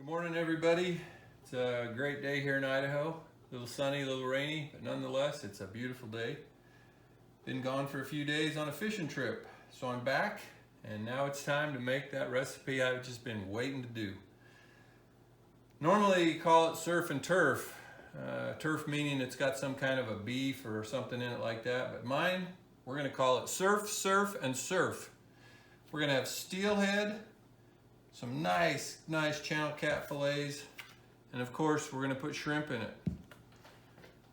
Morning, everybody. It's a great day here in Idaho. A little sunny, a little rainy, but nonetheless, it's a beautiful day. Been gone for a few days on a fishing trip, so I'm back, and now it's time to make that recipe I've just been waiting to do. Normally, you call it surf and turf. Turf meaning it's got some kind of a beef or something in it like that, but mine, we're going to call it surf, surf, and surf. We're going to have steelhead, some nice channel cat fillets, and of course we're going to put shrimp in it.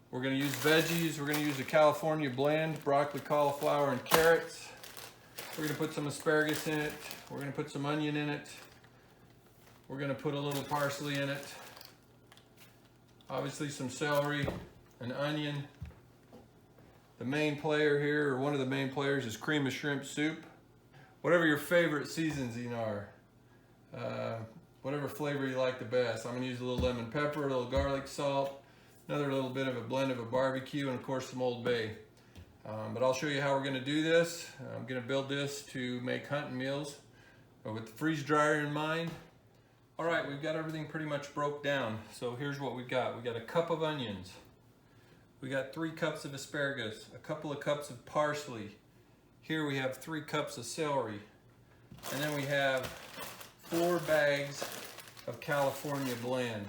We're going to use veggies. We're going to use a California blend, broccoli, cauliflower, and carrots. We're going to put some asparagus in it. We're going to put some onion in it. We're going to put a little parsley in it. Obviously some celery, an onion. The main player here, or one of the main players, is cream of shrimp soup. Whatever your favorite seasoning are. Whatever flavor you like the best. I'm going to use a little lemon pepper, a little garlic salt, another little bit of a blend of a barbecue, and of course some Old Bay. But I'll show you how we're going to do this. I'm going to build this to make hunting meals with the freeze dryer in mind. All right, we've got everything pretty much broke down. So here's what we've got. We've got a cup of onions. We got 3 cups of asparagus, a couple of cups of parsley. Here we have 3 cups of celery. And then we have 4 bags of California blend.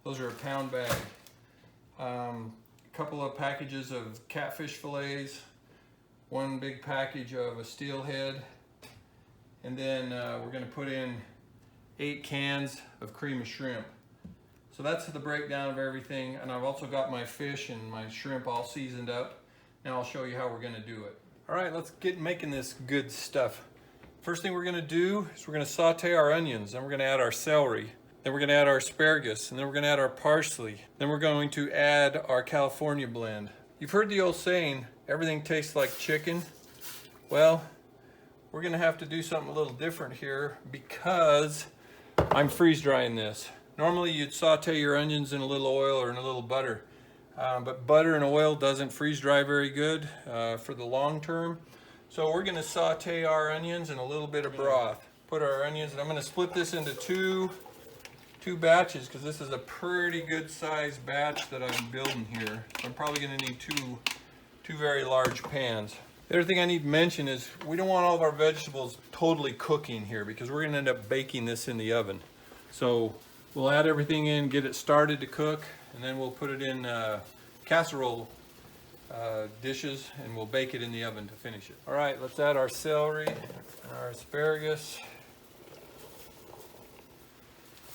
Those are a pound bag. A couple of packages of catfish fillets, 1 big package of a steelhead, and then we're going to put in 8 cans of cream of shrimp. So that's the breakdown of everything, and I've also got my fish and my shrimp all seasoned up. Now I'll show you how we're going to do it. All right, let's get making this good stuff. First thing we're going to do is we're going to saute our onions, then we're going to add our celery, then we're going to add our asparagus, and then we're going to add our parsley. Then we're going to add our California blend. You've heard the old saying, everything tastes like chicken. Well, we're going to have to do something a little different here because I'm freeze drying this. Normally you'd saute your onions in a little oil or in a little butter, but butter and oil doesn't freeze dry very good for the long term. So we're going to saute our onions in a little bit of broth. Put our onions, and I'm going to split this into two batches because this is a pretty good sized batch that I'm building here. I'm probably going to need two very large pans. The other thing I need to mention is we don't want all of our vegetables totally cooking here because we're going to end up baking this in the oven. So we'll add everything in, get it started to cook, and then we'll put it in casserole dishes, and we'll bake it in the oven to finish it. All right, let's add our celery and our asparagus.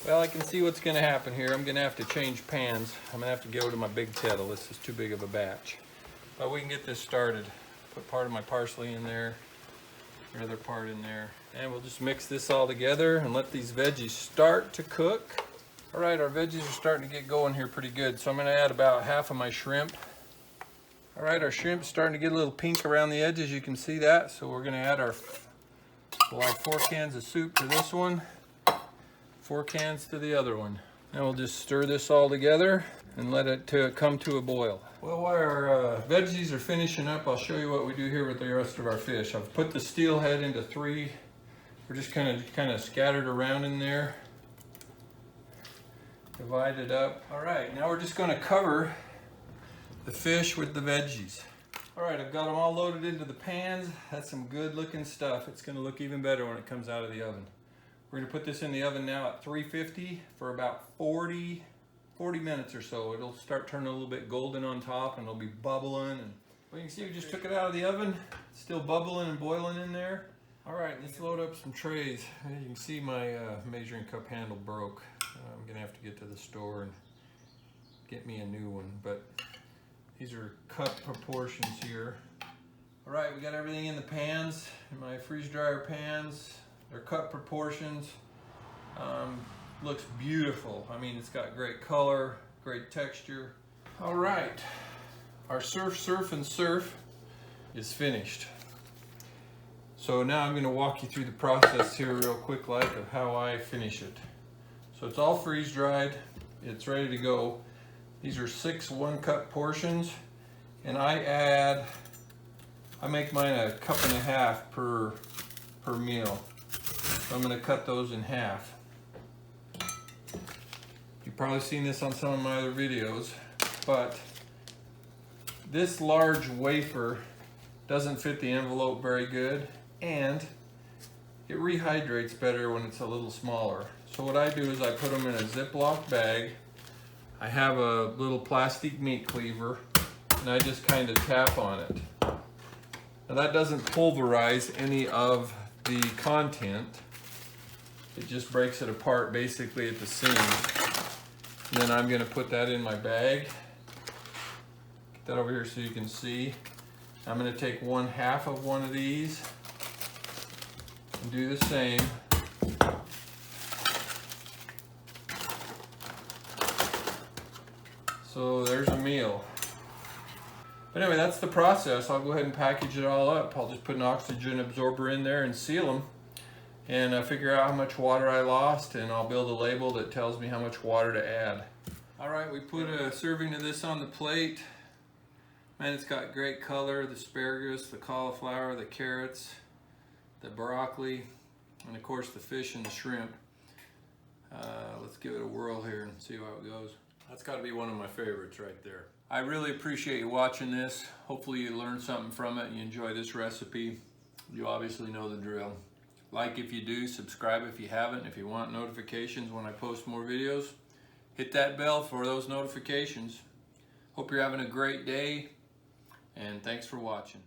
Well, I can see what's going to happen here. I'm going to have to change pans. I'm going to have to go to my big kettle. This is too big of a batch. But we can get this started. Put part of my parsley in there, the other part in there, and we'll just mix this all together and let these veggies start to cook. All right, our veggies are starting to get going here pretty good, so I'm going to add about half of my shrimp. All right, our shrimp's starting to get a little pink around the edges. You can see that. So we're going to add we'll add 4 cans of soup to this one, 4 cans to the other one. And we'll just stir this all together and let it come to a boil. Well, while our veggies are finishing up, I'll show you what we do here with the rest of our fish. I've put the steelhead into 3. We're just kind of scattered around in there. Divide it up. All right, now we're just going to cover the fish with the veggies. All right, I've got them all loaded into the pans. That's some good looking stuff. It's going to look even better when it comes out of the oven. We're going to put this in the oven now at 350 for about 40 minutes or so. It'll start turning a little bit golden on top, and it'll be bubbling. And well, you can see we just took it out of the oven. It's still bubbling and boiling in there. All right, let's load up some trays. You can see my measuring cup handle broke. I'm going to have to get to the store and get me a new one, but these are cup proportions here. All right, we got everything in the pans, in my freeze dryer pans. They're cup proportions. Looks beautiful. I mean, it's got great color, great texture. All right, our surf, surf, and surf is finished. So now I'm going to walk you through the process here real quick like of how I finish it. So it's all freeze dried. It's ready to go. These are 6 1-cup portions, and I make mine a cup and a half per meal. So I'm going to cut those in half. You've probably seen this on some of my other videos, but this large wafer doesn't fit the envelope very good, and it rehydrates better when it's a little smaller. So what I do is I put them in a Ziploc bag. I have a little plastic meat cleaver, and I just kind of tap on it. Now that doesn't pulverize any of the content. It just breaks it apart basically at the seams. And then I'm gonna put that in my bag. Get that over here so you can see. I'm gonna take 1/2 of one of these and do the same. So there's a meal. But anyway, that's the process. I'll go ahead and package it all up. I'll just put an oxygen absorber in there and seal them, and figure out how much water I lost, and I'll build a label that tells me how much water to add. All right, we put a serving of this on the plate. Man, it's got great color. The asparagus, the cauliflower, the carrots, the broccoli, and of course the fish and the shrimp. Let's give it a whirl here and see how it goes. That's got to be one of my favorites right there. I really appreciate you watching this. Hopefully you learned something from it and you enjoy this recipe. You obviously know the drill. Like if you do, subscribe if you haven't. If you want notifications when I post more videos, hit that bell for those notifications. Hope you're having a great day, and thanks for watching.